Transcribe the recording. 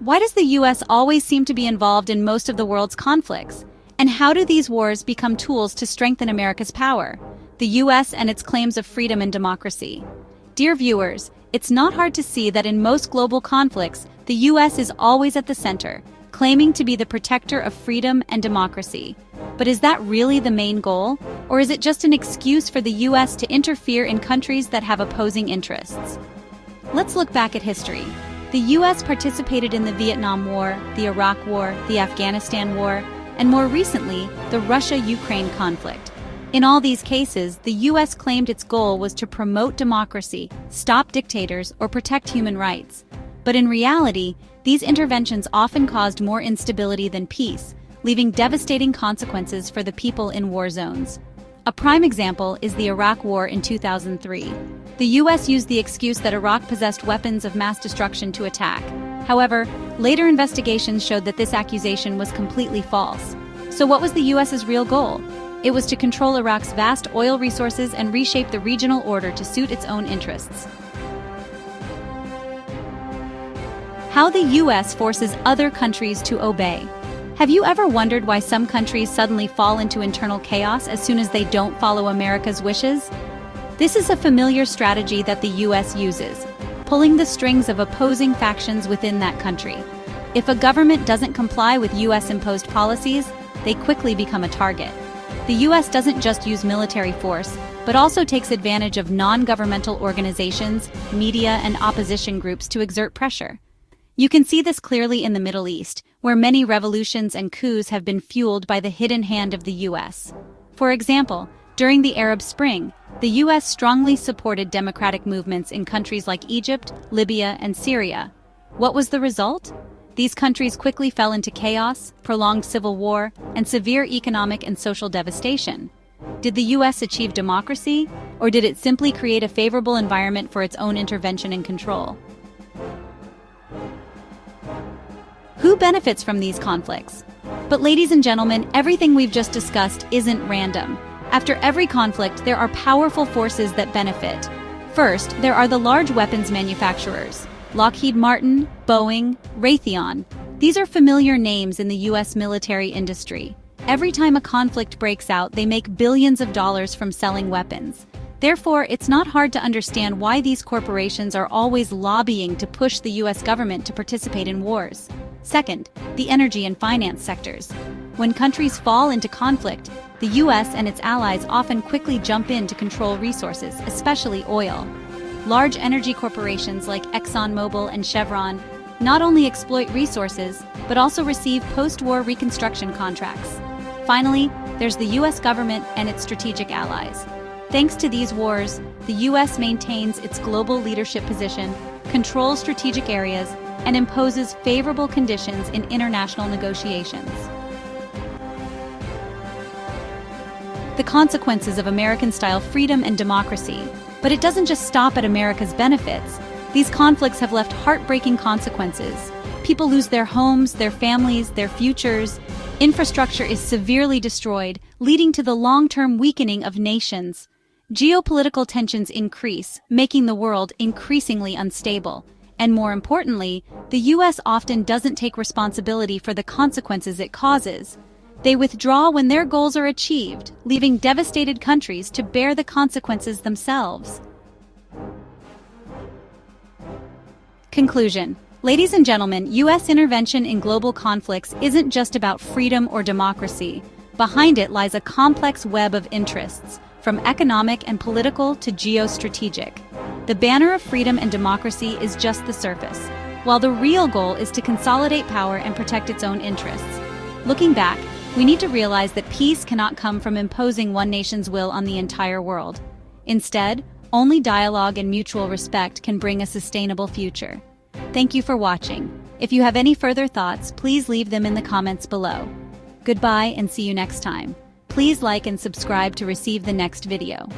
Why does the US always seem to be involved in most of the world's conflicts? And how do these wars become tools to strengthen America's power? The US and its claims of freedom and democracy. Dear viewers, it's not hard to see that in most global conflicts, the US is always at the center, claiming to be the protector of freedom and democracy. But is that really the main goal? Or is it just an excuse for the US to interfere in countries that have opposing interests? Let's look back at history. The US participated in the Vietnam War, the Iraq War, the Afghanistan War, and more recently, the Russia-Ukraine conflict. In all these cases, the US claimed its goal was to promote democracy, stop dictators, or protect human rights. But in reality, these interventions often caused more instability than peace, leaving devastating consequences for the people in war zones. A prime example is the Iraq War in 2003. The US used the excuse that Iraq possessed weapons of mass destruction to attack. However, later investigations showed that this accusation was completely false. So what was the US's real goal? It was to control Iraq's vast oil resources and reshape the regional order to suit its own interests. How the US forces other countries to obey. Have you ever wondered why some countries suddenly fall into internal chaos as soon as they don't follow America's wishes? This is a familiar strategy that the US uses, pulling the strings of opposing factions within that country. If a government doesn't comply with US-imposed policies, they quickly become a target. The US doesn't just use military force, but also takes advantage of non-governmental organizations, media, and opposition groups to exert pressure. You can see this clearly in the Middle East, where many revolutions and coups have been fueled by the hidden hand of the US. For example, during the Arab Spring, the US strongly supported democratic movements in countries like Egypt, Libya, and Syria. What was the result? These countries quickly fell into chaos, prolonged civil war, and severe economic and social devastation. Did the US achieve democracy, or did it simply create a favorable environment for its own intervention and control? Who benefits from these conflicts? But ladies and gentlemen, everything we've just discussed isn't random. After every conflict, there are powerful forces that benefit. First, there are the large weapons manufacturers. Lockheed Martin, Boeing, Raytheon. These are familiar names in the US military industry. Every time a conflict breaks out, they make billions of dollars from selling weapons. Therefore, it's not hard to understand why these corporations are always lobbying to push the US government to participate in wars. Second, the energy and finance sectors. When countries fall into conflict, the US and its allies often quickly jump in to control resources, especially oil. Large energy corporations like ExxonMobil and Chevron not only exploit resources, but also receive post-war reconstruction contracts. Finally, there's the US government and its strategic allies. Thanks to these wars, the US maintains its global leadership position, controls strategic areas, and imposes favorable conditions in international negotiations. The consequences of American-style freedom and democracy. But it doesn't just stop at America's benefits. These conflicts have left heartbreaking consequences. People lose their homes, their families, their futures. Infrastructure is severely destroyed, leading to the long-term weakening of nations. Geopolitical tensions increase, making the world increasingly unstable. And more importantly, the US often doesn't take responsibility for the consequences it causes. They withdraw when their goals are achieved, leaving devastated countries to bear the consequences themselves. Conclusion. Ladies and gentlemen, US intervention in global conflicts isn't just about freedom or democracy. Behind it lies a complex web of interests, from economic and political to geostrategic. The banner of freedom and democracy is just the surface, while the real goal is to consolidate power and protect its own interests. Looking back, we need to realize that peace cannot come from imposing one nation's will on the entire world. Instead, only dialogue and mutual respect can bring a sustainable future. Thank you for watching. If you have any further thoughts, please leave them in the comments below. Goodbye and see you next time. Please like and subscribe to receive the next video.